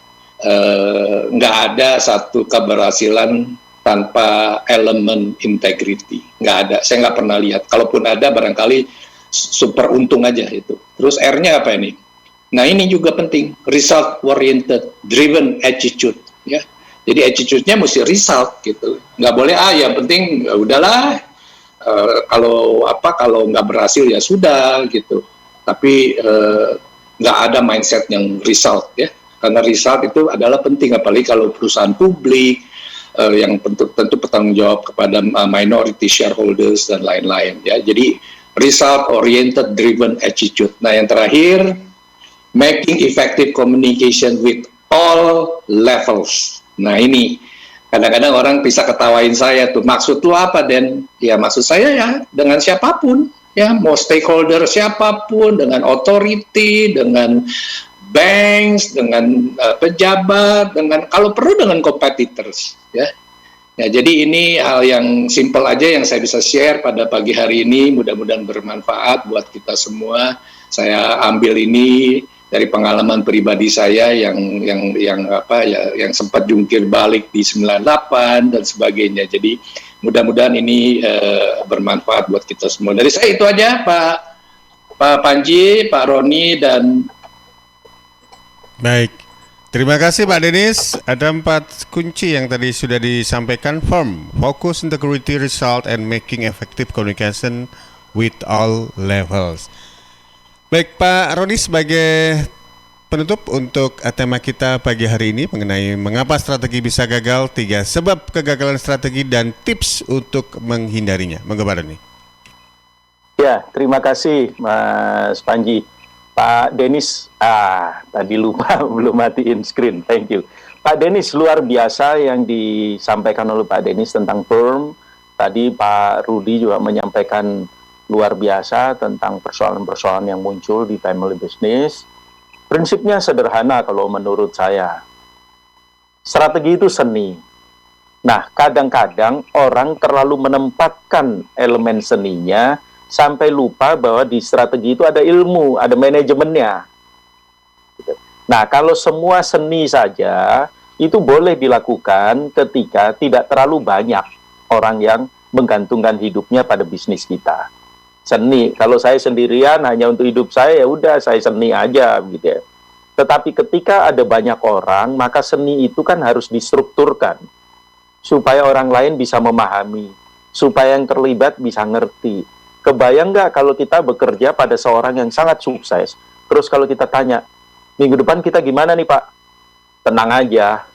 [SPEAKER 4] Nggak ada satu keberhasilan tanpa elemen integrity, nggak ada. Saya nggak pernah lihat. Kalaupun ada barangkali super untung aja itu. Terus R-nya apa ini? Nah ini juga penting, result oriented, driven attitude ya. Jadi attitude-nya mesti result gitu. Nggak boleh yang penting ya udahlah, kalau nggak berhasil ya sudah gitu. Tapi nggak ada mindset yang result ya. Karena result itu adalah penting, apalagi kalau perusahaan publik yang tentu bertanggung jawab kepada minority shareholders dan lain-lain ya. Jadi result oriented driven attitude. Nah yang terakhir, making effective communication with all levels. Nah ini, kadang-kadang orang bisa ketawain saya tuh, maksud lu apa Den? Ya maksud saya ya dengan siapapun, ya mau stakeholder siapapun, dengan authority, dengan banks, dengan pejabat, dengan kalau perlu dengan competitors, ya. Ya, jadi ini hal yang simple aja yang saya bisa share pada pagi hari ini, mudah-mudahan bermanfaat buat kita semua. Saya ambil ini dari pengalaman pribadi saya yang sempat jungkir balik di 98 dan sebagainya. Jadi mudah-mudahan ini bermanfaat buat kita semua. Dari saya itu aja, Pak Panji, Pak Roni, dan
[SPEAKER 2] Baik. Terima kasih Pak Denis. Ada 4 kunci yang tadi sudah disampaikan. Firm, focus, integrity, result, and making effective communication with all levels. Baik Pak Roni, sebagai penutup untuk tema kita pagi hari ini mengenai mengapa strategi bisa gagal, 3 sebab kegagalan strategi dan tips untuk menghindarinya. Monggo Pak Roni.
[SPEAKER 3] Ya, terima kasih Mas Panji. Pak Denis, tadi lupa belum matiin screen, thank you. Pak Denis, luar biasa yang disampaikan oleh Pak Denis tentang firm. Tadi Pak Rudi juga menyampaikan luar biasa tentang persoalan-persoalan yang muncul di family business. Prinsipnya sederhana kalau menurut saya. Strategi itu seni. Nah, kadang-kadang orang terlalu menempatkan elemen seninya sampai lupa bahwa di strategi itu ada ilmu, ada manajemennya. Nah, kalau semua seni saja, itu boleh dilakukan ketika tidak terlalu banyak orang yang menggantungkan hidupnya pada bisnis kita. Seni, kalau saya sendirian hanya untuk hidup saya, ya udah saya seni aja, gitu ya. Tetapi ketika ada banyak orang, maka seni itu kan harus distrukturkan, supaya orang lain bisa memahami, supaya yang terlibat bisa ngerti. Kebayang nggak kalau kita bekerja pada seorang yang sangat sukses, terus kalau kita tanya, minggu depan kita gimana nih Pak? Tenang aja.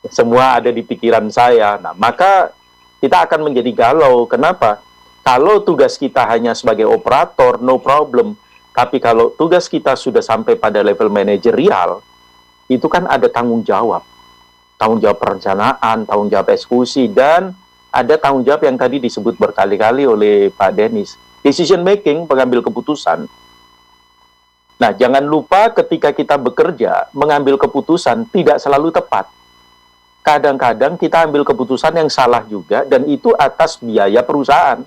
[SPEAKER 3] Semua ada di pikiran saya. Nah, maka kita akan menjadi galau. Kenapa? Kalau tugas kita hanya sebagai operator, no problem. Tapi kalau tugas kita sudah sampai pada level manajerial, itu kan ada tanggung jawab. Tanggung jawab perencanaan, tanggung jawab eksekusi, dan ada tanggung jawab yang tadi disebut berkali-kali oleh Pak Denis. Decision making, pengambil keputusan. Nah, jangan lupa ketika kita bekerja, mengambil keputusan tidak selalu tepat. Kadang-kadang kita ambil keputusan yang salah juga, dan itu atas biaya perusahaan.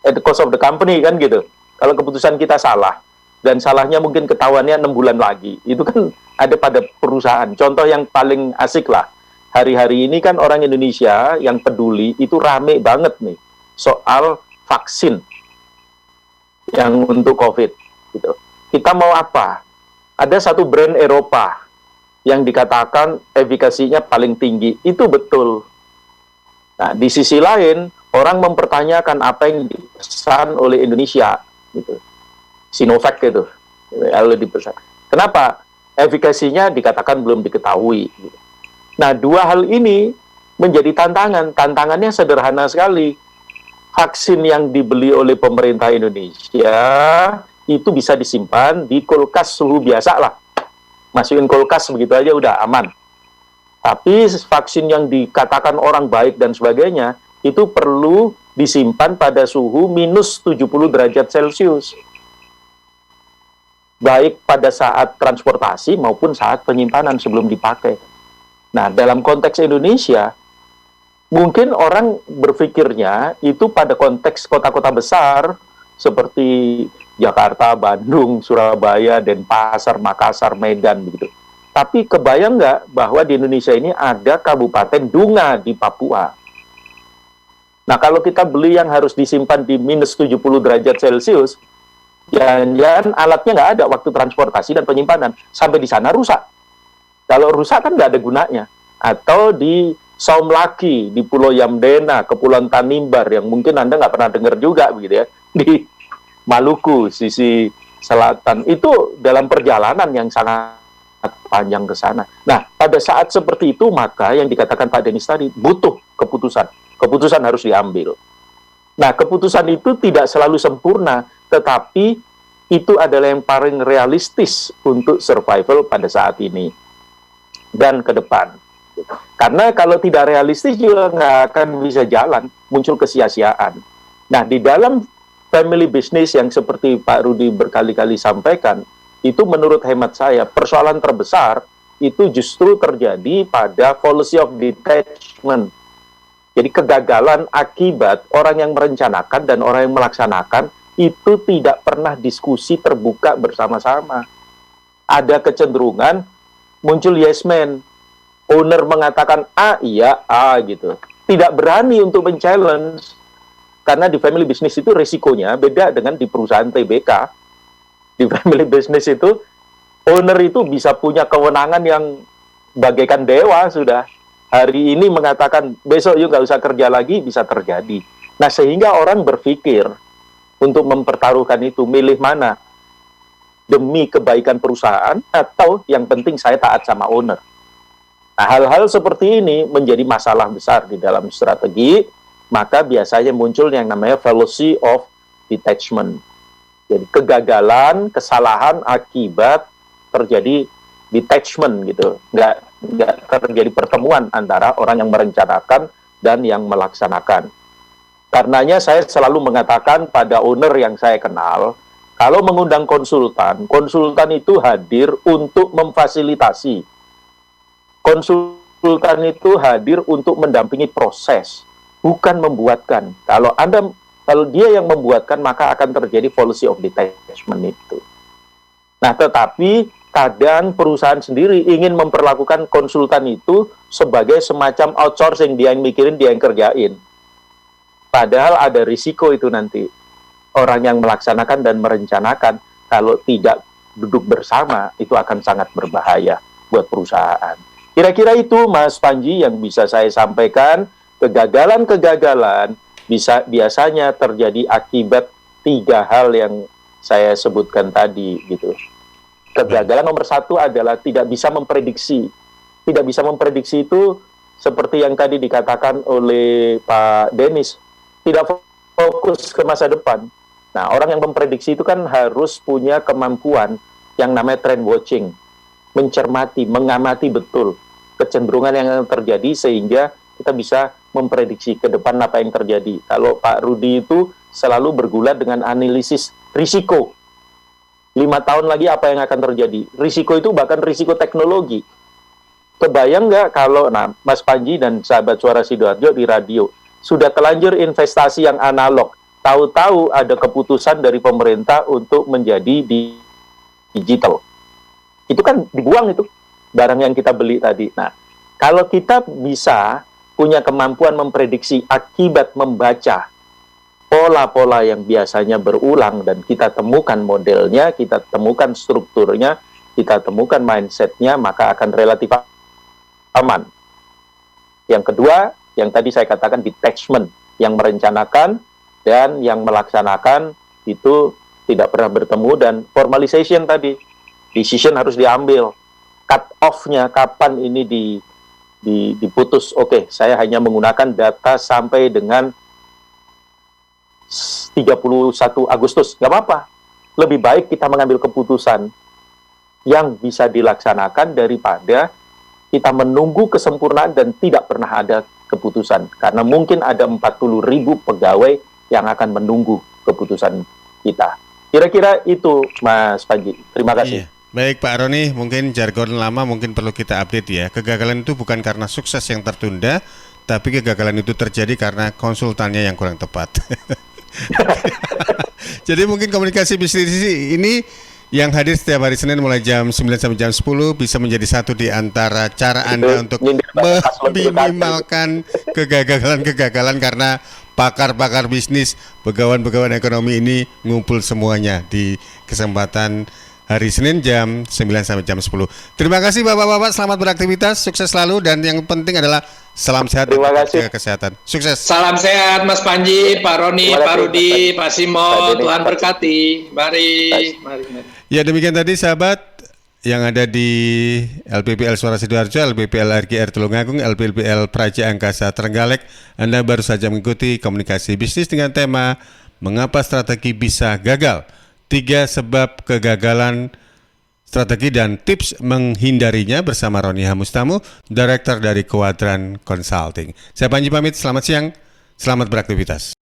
[SPEAKER 3] At the cost of the company, kan gitu. Kalau keputusan kita salah, dan salahnya mungkin ketahuannya 6 bulan lagi, itu kan ada pada perusahaan. Contoh yang paling asik lah. Hari-hari ini kan orang Indonesia yang peduli itu rame banget nih soal vaksin yang untuk COVID. Gitu. Kita mau apa? Ada satu brand Eropa yang dikatakan efikasinya paling tinggi. Itu betul. Nah, di sisi lain, orang mempertanyakan apa yang dipesan oleh Indonesia. Gitu. Sinovac itu. Lalu dipesan. Kenapa? Efikasinya dikatakan belum diketahui. Gitu. Nah, 2 hal ini menjadi tantangan. Tantangannya sederhana sekali. Vaksin yang dibeli oleh pemerintah Indonesia itu bisa disimpan di kulkas suhu biasa lah. Masukin kulkas begitu aja udah aman. Tapi vaksin yang dikatakan orang baik dan sebagainya, itu perlu disimpan pada suhu minus 70 derajat Celcius. Baik pada saat transportasi maupun saat penyimpanan sebelum dipakai. Nah, dalam konteks Indonesia, mungkin orang berpikirnya itu pada konteks kota-kota besar seperti Jakarta, Bandung, Surabaya, Denpasar, Makassar, Medan, begitu. Tapi kebayang nggak bahwa di Indonesia ini ada Kabupaten Dunga di Papua. Nah, kalau kita beli yang harus disimpan di minus 70 derajat Celcius, jangan-jangan alatnya nggak ada waktu transportasi dan penyimpanan. Sampai di sana rusak. Kalau rusak kan nggak ada gunanya. Atau di Saumlaki, di Pulau Yamdena, Kepulauan Tanimbar, yang mungkin Anda nggak pernah dengar juga, begitu ya, di Maluku, sisi selatan. Itu dalam perjalanan yang sangat panjang ke sana. Nah, pada saat seperti itu, maka yang dikatakan Pak Denis tadi, butuh keputusan. Keputusan harus diambil. Nah, keputusan itu tidak selalu sempurna, tetapi itu adalah yang paling realistis untuk survival pada saat ini. dan ke depan. Karena kalau tidak realistis juga nggak akan bisa jalan, muncul kesia-siaan. Nah, di dalam family business yang seperti Pak Rudi berkali-kali sampaikan, itu menurut hemat saya, persoalan terbesar itu justru terjadi pada policy of detachment. Jadi kegagalan akibat orang yang merencanakan dan orang yang melaksanakan itu tidak pernah diskusi terbuka bersama-sama. Ada kecenderungan muncul yes man. Owner mengatakan A, iya A gitu. Tidak berani untuk men-challenge. Karena di family business itu risikonya beda dengan di perusahaan TBK. Di family business itu owner itu bisa punya kewenangan yang bagaikan dewa sudah. Hari ini mengatakan besok yuk nggak usah kerja lagi, bisa terjadi. Nah, sehingga orang berpikir untuk mempertaruhkan itu, milih mana? Demi kebaikan perusahaan atau yang penting saya taat sama owner. Nah, hal-hal seperti ini menjadi masalah besar di dalam strategi, maka biasanya muncul yang namanya fallacy of detachment. Jadi kegagalan, kesalahan akibat terjadi detachment gitu, nggak terjadi pertemuan antara orang yang merencanakan dan yang melaksanakan. Karenanya saya selalu mengatakan pada owner yang saya kenal, kalau mengundang konsultan, konsultan itu hadir untuk memfasilitasi. Konsultan itu hadir untuk mendampingi proses, bukan membuatkan. Kalau dia yang membuatkan, maka akan terjadi policy of detachment itu. Nah, tetapi kadang perusahaan sendiri ingin memperlakukan konsultan itu sebagai semacam outsourcing, dia yang mikirin, dia yang kerjain. Padahal ada risiko itu nanti. Orang yang melaksanakan dan merencanakan, kalau tidak duduk bersama, itu akan sangat berbahaya buat perusahaan. Kira-kira itu, Mas Panji, yang bisa saya sampaikan. Kegagalan-kegagalan biasanya terjadi akibat 3 hal yang saya sebutkan tadi, gitu. Kegagalan nomor 1 adalah tidak bisa memprediksi. Tidak bisa memprediksi itu seperti yang tadi dikatakan oleh Pak Denis, tidak fokus ke masa depan. Nah, orang yang memprediksi itu kan harus punya kemampuan yang namanya trend watching, mencermati, mengamati betul kecenderungan yang terjadi sehingga kita bisa memprediksi ke depan apa yang terjadi. Kalau Pak Rudi itu selalu bergulat dengan analisis risiko. 5 tahun lagi apa yang akan terjadi? Risiko itu bahkan risiko teknologi. Kebayang nggak kalau, Mas Panji dan sahabat Suara Sidoarjo di radio, sudah telanjur investasi yang analog, tahu-tahu ada keputusan dari pemerintah untuk menjadi digital. Itu kan dibuang itu, barang yang kita beli tadi. Nah, kalau kita bisa punya kemampuan memprediksi akibat membaca pola-pola yang biasanya berulang dan kita temukan modelnya, kita temukan strukturnya, kita temukan mindsetnya, maka akan relatif aman. Yang kedua, yang tadi saya katakan detachment, yang merencanakan dan yang melaksanakan itu tidak pernah bertemu, dan formalization tadi, decision harus diambil, cut off-nya kapan ini diputus. Oke, saya hanya menggunakan data sampai dengan 31 Agustus, nggak apa-apa. Lebih baik kita mengambil keputusan yang bisa dilaksanakan daripada kita menunggu kesempurnaan dan tidak pernah ada keputusan. Karena mungkin ada 40.000 pegawai yang akan menunggu keputusan kita. Kira-kira itu, Mas Panji. Terima kasih.
[SPEAKER 2] Iya. Baik Pak Roni, mungkin jargon lama mungkin perlu kita update ya. Kegagalan itu bukan karena sukses yang tertunda, tapi kegagalan itu terjadi karena konsultannya yang kurang tepat. Jadi mungkin komunikasi bisnis ini yang hadir setiap hari Senin mulai jam 9 sampai jam 10 bisa menjadi satu di antara cara Anda untuk meminimalkan kegagalan-kegagalan, karena pakar-pakar bisnis, pegawai-pegawai ekonomi ini ngumpul semuanya di kesempatan hari Senin jam 9 sampai jam 10. Terima kasih Bapak-bapak, selamat beraktivitas, sukses selalu, dan yang penting adalah salam sehat dan jaga kesehatan. Sukses.
[SPEAKER 4] Salam sehat Mas Panji, Pak Roni, Pak Rudi, Pak Simo, Tuhan berkati. Mari.
[SPEAKER 2] Ya, demikian tadi sahabat yang ada di LPPL Suara Sidoarjo, LPPL RGR Tulungagung, LPPL Praja Angkasa Trenggalek. Anda baru saja mengikuti komunikasi bisnis dengan tema Mengapa Strategi Bisa Gagal? 3 sebab kegagalan strategi dan tips menghindarinya bersama Roni Hamustamu, Direktur dari Quadrant Consulting. Saya Panji pamit, selamat siang, selamat beraktivitas.